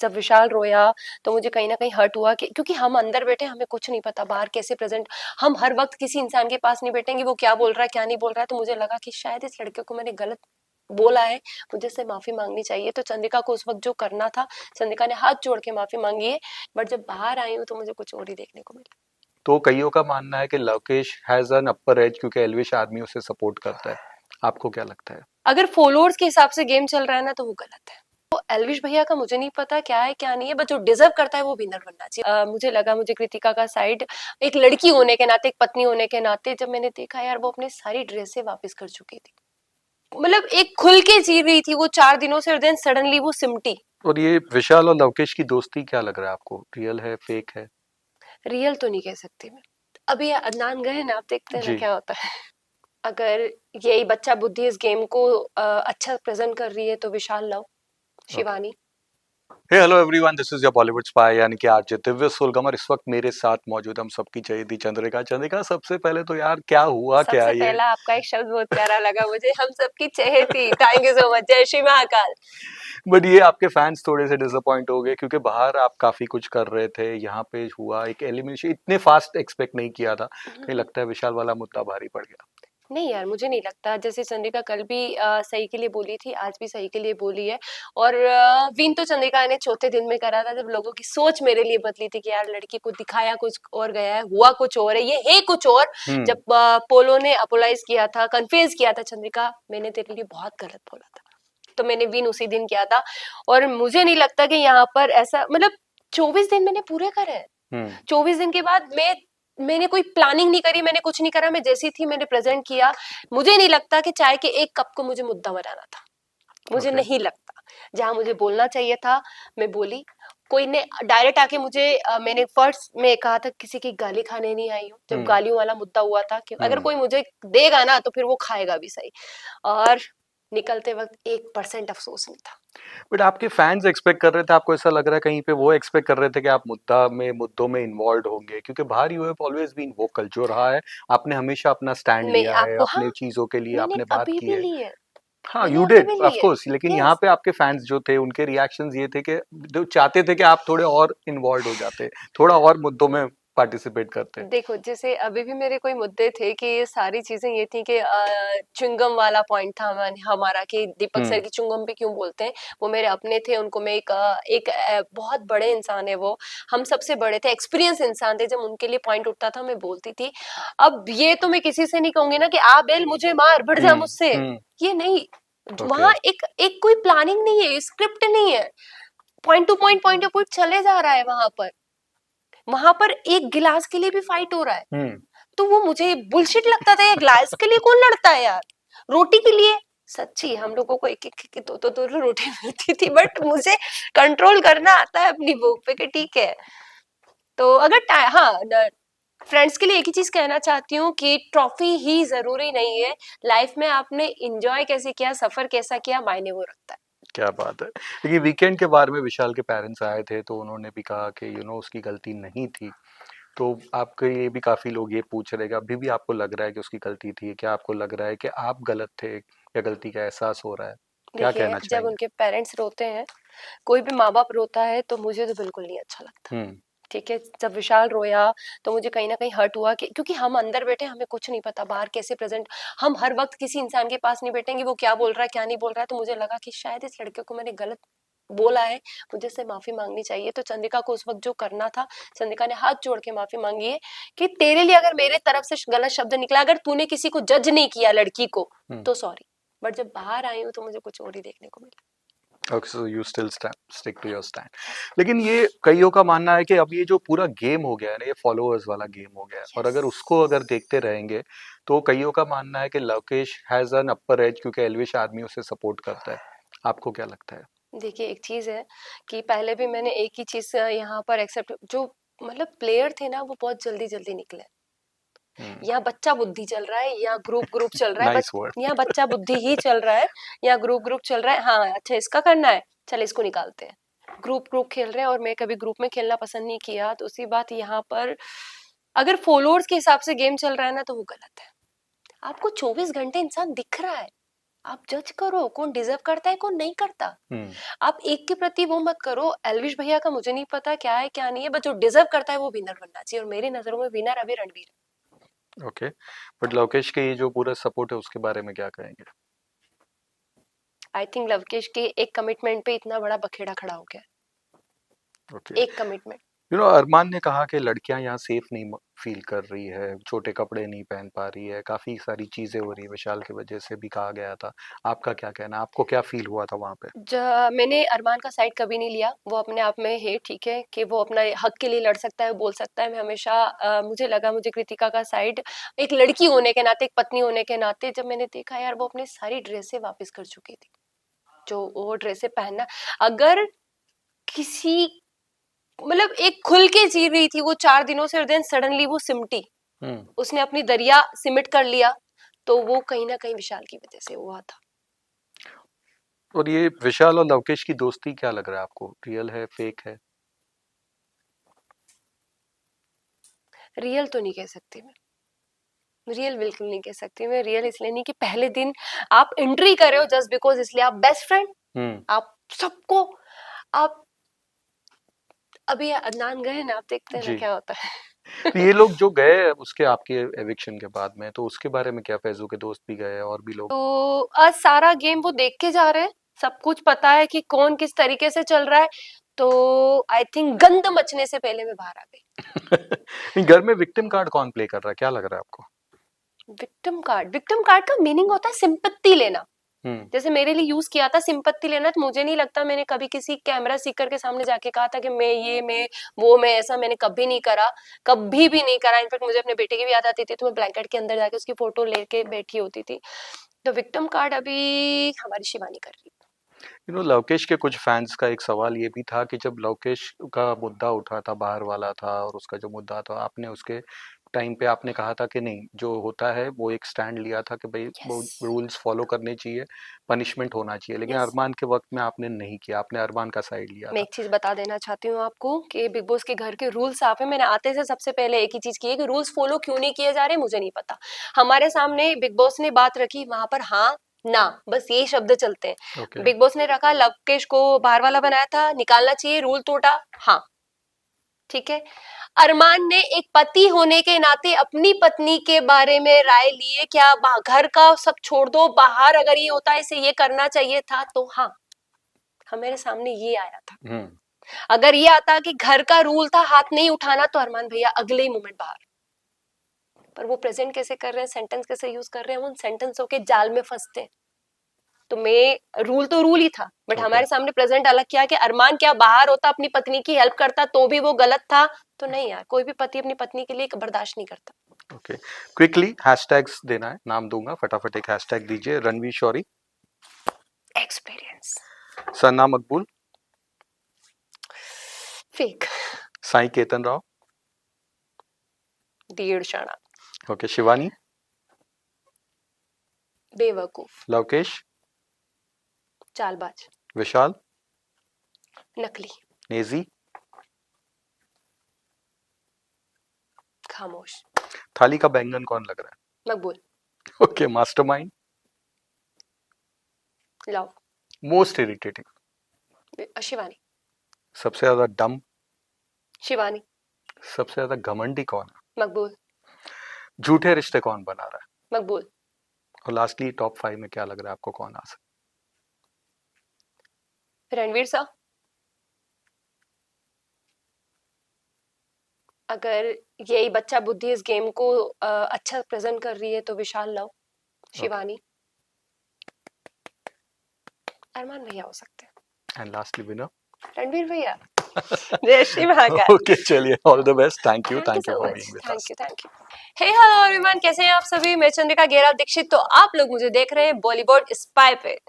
जब विशाल रोया तो मुझे कहीं ना कहीं हर्ट हुआ कि क्योंकि हम अंदर बैठे हमें कुछ नहीं पता बाहर कैसे प्रेजेंट, हम हर वक्त किसी इंसान के पास नहीं बैठेंगे वो क्या बोल रहा है क्या नहीं बोल रहा है। तो मुझे लगा कि शायद इस लड़के को मैंने गलत बोला है, मुझे से माफी मांगनी चाहिए। तो चंद्रिका को उस वक्त जो करना था, चंद्रिका ने हाथ जोड़ के माफी मांगी है। बट जब बाहर आई हूँ तो मुझे कुछ और ही देखने को मिला। तो कईयों का मानना है कि Lavkesh has an upper as क्योंकि एल्विश आदमी उसे सपोर्ट करता है। आपको क्या लगता है? अगर फॉलोअर्स के हिसाब से गेम चल रहा है ना तो वो गलत है। तो एल्विश भैया का मुझे नहीं पता क्या है क्या नहीं है, बट जो डिजर्व करता है वो विनर बनना चाहिए। मुझे लगा, मुझे कृतिका का साइड एक लड़की होने के नाते, एक पत्नी होने के नाते, जब मैंने देखा यार वो अपनी सारी ड्रेसें वापस कर चुकी थी, मतलब एक खुल के जी रही थी वो 4 दिनों से, और देन सडनली वो सिमटी। और ये विशाल और लवकेश की दोस्ती क्या लग रहा है आपको, रियल है फेक है? रियल तो नहीं कह सकती मैं। अभी अदनान गए ना, आप देखते हैं ना जी। क्या होता है। अगर यही बच्चा बुद्धि इस गेम को अच्छा प्रेजेंट कर रही है तो Vishal love, okay. Shivani. Hey hello everyone, this is your Bollywood spy यानी कि आरजे दिव्य सुलगम, और इस वक्त मेरे साथ मौजूद हम सबकी चहेती चंद्रिका। चंद्रिका, सबसे पहले तो यार क्या हुआ क्या सबसे ये? पहला आपका एक शब्द बहुत प्यारा लगा मुझे, हम सबकी चहेती। थैंक यू सो मच, जय श्री महाकाल। बट ये आपके फैंस थोड़े से डिसअपॉइंट हो गए क्योंकि बाहर आप काफी कुछ कर रहे थे, यहाँ पे हुआ एक एलिमिनेशन, इतने फास्ट एक्सपेक्ट नहीं किया था। कहीं लगता है विशाल वाला मुद्दा भारी पड़ गया? नहीं यार, मुझे नहीं लगता। जैसे चंद्रिका कल भी सही के लिए बोली थी, आज भी सही के लिए बोली है। और विन तो चंद्रिका ने चौथे दिन में करा था, जब लोगों की सोच मेरे लिए बदली थी कि यार लड़की को दिखाया कुछ और गया है, हुआ कुछ और है, ये है कुछ और। हम्म। जब पोलो ने अपोलाइज किया था, कन्फेस किया था, चंद्रिका मैंने तेरे लिए बहुत गलत बोला था, तो मैंने विन उसी दिन किया था। और मुझे नहीं लगता कि यहाँ पर ऐसा, मतलब 24 दिन मैंने पूरे करे हैं। हम्म। 24 दिन के बाद मैंने कोई प्लानिंग नहीं करी, मैंने कुछ नहीं करा, मैं जैसी थी मैंने प्रेजेंट किया। मुझे नहीं लगता कि चाय के एक कप को मुझे मुद्दा बनाना था, मुझे ओके। नहीं लगता। जहां मुझे बोलना चाहिए था मैं बोली। कोई ने डायरेक्ट आके मुझे मैंने फर्स्ट में कहा था किसी की गाली खाने नहीं आई हूँ, जब हम्म। गालियों वाला मुद्दा हुआ था कि अगर हम्म। कोई मुझे देगा ना तो फिर वो खाएगा भी सही। और निकलते वक्त 1% अफसोस नहीं था। बट आपके फैंस एक्सपेक्ट कर रहे थे, आपको ऐसा लग रहा है कहीं पे वो एक्सपेक्ट कर रहे थे कि आप मुद्दों में इन्वॉल्व होंगे, क्योंकि बाहर you have always been vocal जो रहा है, आपने हमेशा अपना स्टैंड मैं लिया है, आपको, हाँ, अपने चीजों के लिए मैंने आपने बात अभी की भी है। ली है, हाँ, मैंने यू अभी डिड भी ऑफ ली है। कोर्स, लेकिन यहाँ यस। पे आपके फैंस जो थे उनके रिएक्शंस ये थे कि जो चाहते थे कि आप थोड़े और इन्वॉल्व हो जाते, थोड़ा और मुद्दों में पार्टिसिपेट करते। देखो, जैसे अभी भी मेरे कोई मुद्दे थे कि ये सारी चीजें ये थी कि च्युइंगम वाला पॉइंट था हमारा कि दीपक सर हम्म। की च्युइंगम पे क्यों बोलते हैं। वो मेरे अपने थे, उनको मैं बहुत बड़े इंसान है वो, हम सबसे बड़े थे, एक्सपीरियंस इंसान थे, जब उनके लिए पॉइंट उठता था मैं बोलती थी। अब ये तो मैं किसी से नहीं कहूंगी ना कि आ बेल मुझे मार भिड़ जा मुझसे, हम्म। ये नहीं। ओके। वहां एक एक कोई प्लानिंग नहीं है, स्क्रिप्ट नहीं है, पॉइंट टू पॉइंट चले जा रहा है। वहां पर एक गिलास के लिए भी फाइट हो रहा है। हम्म। तो वो मुझे बुलशिट लगता था, ये गिलास के लिए कौन लड़ता है यार, रोटी के लिए। सच्ची हम लोगों को एक एक दो रोटी मिलती थी, बट मुझे कंट्रोल करना आता है अपनी भूख पे कि ठीक है। तो अगर हाँ, फ्रेंड्स के लिए एक ही चीज कहना चाहती हूँ कि ट्रॉफी ही जरूरी नहीं है, लाइफ में आपने इंजॉय कैसे किया, सफर कैसा किया, मायने वो रखता है। क्या बात है। लेकिन वीकेंड के बारे में विशाल के पेरेंट्स आए थे तो उन्होंने भी कहा कि उसकी गलती नहीं थी। तो आपके ये भी काफी लोग ये पूछ रहे हैं कि अभी भी आपको लग रहा है कि उसकी गलती थी? क्या आपको लग रहा है कि आप गलत थे या गलती का एहसास हो रहा है? क्या देखिए, कहना जब चाहेंगे? उनके पेरेंट्स रोते हैं, कोई भी माँ बाप रोता है, तो मुझे तो बिल्कुल नहीं अच्छा लगता। हम्म। ठीक है, जब विशाल रोया तो मुझे कहीं ना कहीं हर्ट हुआ कि क्योंकि हम अंदर बैठे हमें कुछ नहीं पता बाहर कैसे प्रेजेंट, हम हर वक्त किसी इंसान के पास नहीं बैठेंगे वो क्या बोल रहा है क्या नहीं बोल रहा है। तो मुझे लगा कि शायद इस लड़के को मैंने गलत बोला है, मुझे से माफी मांगनी चाहिए। तो चंद्रिका को उस वक्त जो करना था, चंद्रिका ने हाथ जोड़ के माफी मांगी है कि तेरे लिए अगर मेरे तरफ से गलत शब्द निकला, अगर तूने किसी को जज नहीं किया लड़की को, हम्म। तो सॉरी। बट जब बाहर आई हूँ तो मुझे कुछ और ही देखने को मिला। Okay, so you still stick to your stand. लेकिन ये कईयों का मानना है कि अब ये जो पूरा गेम हो गया है ना, ये फॉलोअर्स वाला गेम हो गया है, और यस। अगर उसको अगर देखते रहेंगे तो कईयों का मानना है कि Lavkesh has an upper as क्योंकि एल्विश आदमी उसे सपोर्ट करता है। आपको क्या लगता है? देखिए, एक चीज है कि पहले भी मैंने एक ही चीज यहाँ पर एक्सेप्ट, जो मतलब प्लेयर थे ना वो बहुत जल्दी जल्दी निकले। हम्म। यहाँ बच्चा बुद्धि चल रहा है, यहाँ ग्रुप ग्रुप चल रहा है, नाइस वर्ड। यहाँ बच्चा बुद्धि ही चल रहा है, यहाँ ग्रुप ग्रुप चल रहा है। हाँ अच्छा, इसका करना है, चल इसको निकालते हैं। ग्रुप ग्रुप खेल रहे हैं, और मैं कभी ग्रुप में खेलना पसंद नहीं किया। तो उसी बात यहाँ पर, अगर फॉलोअर्स के हिसाब से गेम चल रहा है ना तो वो गलत है। आपको 24 घंटे इंसान दिख रहा है, आप जज करो कौन डिजर्व करता है कौन नहीं करता। हम्म। आप एक के प्रति वो मत करो, एल्विश भैया का मुझे नहीं पता क्या है क्या नहीं है, बट जो डिजर्व करता है वो विनर बनना चाहिए, और मेरी नजरों में विनर अभी रणवीर है। ओके, बट लवकेश के ये जो पूरा सपोर्ट है उसके बारे में क्या कहेंगे? आई थिंक लवकेश के एक कमिटमेंट पे इतना बड़ा बखेड़ा खड़ा हो गया, ओके, एक कमिटमेंट। अरमान ने कहा कि लड़कियां यहाँ सेफ नहीं फील कर रही है, छोटे कपड़े नहीं पहन पा रही है, काफी सारी चीजें हो रही है विशाल की वजह से भी कहा गया था। आपका क्या कहना है? आपको क्या फील हुआ था वहां पे? मैंने अरमान का साइड कभी नहीं लिया, वो अपने आप में है ठीक है कि वो अपना हक के लिए लड़ सकता है, बोल सकता है। मैं हमेशा मुझे लगा, मुझे कृतिका का साइड एक लड़की होने के नाते, एक पत्नी होने के नाते, जब मैंने देखा यार वो अपनी सारी ड्रेसें वापस कर चुकी थी, जो वो ड्रेसें पहनना, अगर किसी मतलब एक खुल के जी रही थी वो 4 दिनों से, और देन सडनली वो सिमटी, हम्म। उसने अपनी दरिया सिमट कर लिया, तो वो कहीं ना कहीं विशाल की वजह से हुआ था। और ये विशाल और लवकेश की दोस्ती क्या लग रहा है आपको, रियल है फेक है? रियल तो नहीं कह सकती मैं, रियल बिल्कुल नहीं कह सकती मैं। रियल इसलिए नहीं कि पहले दिन आप एंट्री कर रहे हो जस्ट बिकॉज, इसलिए आप बेस्ट फ्रेंड, हम्म। आप सबको, आप अभी अदनान गए ना, आप देखते हैं ना जी। क्या होता है। तो ये लोग जो गए उसके आपके एविक्शन के बाद में, तो उसके बारे में क्या? फैजू के दोस्त भी गए और भी लोग। तो आज सारा गेम वो देख के जा रहे हैं, सब कुछ पता है कि कौन किस तरीके से चल रहा है, तो आई थिंक गंद मचने से पहले मैं बाहर आ गई। घर में विक्टिम कार्ड कौन प्ले कर रहा है, क्या लग रहा है आपको? विक्टिम कार्ड का मीनिंग होता है सिंपत्ति लेना, हम्म। जैसे मेरे लिए यूज किया था सिंपत्ति लेना, तो मुझे नहीं लगता मैंने कभी किसी कैमरा सीकर के सामने जाके कहा था कि मैं वो मैं ऐसा, मैंने कभी नहीं करा, कभी भी नहीं करा। इनफैक्ट मुझे अपने बेटे की भी याद आती थी तो मैं ब्लैंकेट के अंदर जाके उसकी फोटो लेके बैठी होती थी। तो विक्टिम कार्ड अभी हमारी शिवानी कर रही लवकेश के कुछ फैंस का एक सवाल ये भी था कि जब लवकेश का मुद्दा उठा था, बाहर वाला था, और उसका जो मुद्दा था, आपने उसके टाइम पे आपने कहा था कि नहीं, जो होता है वो एक स्टैंड लिया था कि भाई है। वो यस रूल्स फॉलो करने चाहिए, पनिशमेंट होना चाहिए, लेकिन यस। अरमान के वक्त में आपने नहीं किया, आपने अरमान का साइड लिया मैं था। एक चीज बता देना चाहती हूँ आपको कि बिग बॉस के घर के रूल साफ है। मैंने आते से सबसे पहले एक ही चीज की है कि रूल्स फॉलो क्यों नहीं किए जा रहे मुझे नहीं पता। हमारे सामने बिग बॉस ने बात रखी, वहां पर हाँ ना बस ये शब्द चलते हैं। ओके। बिग बॉस ने रखा लवकेश को बाहर वाला बनाया था, निकालना चाहिए, रूल तोड़ा, हाँ ठीक है। अरमान ने एक पति होने के नाते अपनी पत्नी के बारे में राय लिए, क्या घर का सब छोड़ दो, बाहर अगर ये होता है इसे ये करना चाहिए था, तो हाँ हमारे सामने ये आया था। हम्म। अगर ये आता कि घर का रूल था हाथ नहीं उठाना, तो अरमान भैया अगले ही मोमेंट बाहर। पर वो प्रेजेंट कैसे कर रहे हैं, सेंटेंस कैसे यूज कर रहे हैं, उन सेंटेंसों के जाल में फंसते हैं। तो मैं रूल तो रूल ही था, बट ओके। हमारे सामने प्रेजेंट अलग किया कि अरमान क्या बाहर होता अपनी पत्नी की हेल्प करता तो भी वो गलत था। तो नहीं यार, कोई भी पति अपनी पत्नी के लिए बर्दाश्त नहीं करता। ओके, क्विकली हैशटैग्स देना है, नाम दूंगा, फटाफट एक हैशटैग दीजिए। रणवीर शौरी, एक्सपीरियंस, सन्ना मकबूल, फेक, साई केतन राव, डेढ़ शाना, ओके, शिवानी, बेवकूफ, लवकेश, चालबाज, विशाल, नकली, नेजी, खामोश, थाली का बैंगन कौन लग रहा मकबूल, है? Okay, mastermind, love, most irritating, Shivani, सबसे ज्यादा डम, शिवानी, सबसे ज्यादा घमंडी कौन है? मकबूल, झूठे रिश्ते कौन बना रहा है? मकबूल, और लास्टली टॉप 5 में क्या लग रहा है आपको कौन आ सकता रणवीर सा, अगर यही बच्चा बुद्धि इस गेम को अच्छा प्रेजेंट कर रही है तो विशाल, लव, है? शिवानी, अरमान भैया हो सकते हैं, एंड लास्टली विनर रणवीर भैया। जय श्री महाकाल। ओके, चलिए, all the best, thank you thank you so for much, being with thank us. You thank you. Hey hello everyone, कैसे हैं आप सभी? मैं चंद्रिका गेरा दीक्षित, तो आप लोग मुझे देख रहे हैं बॉलीवुड स्पाई पे।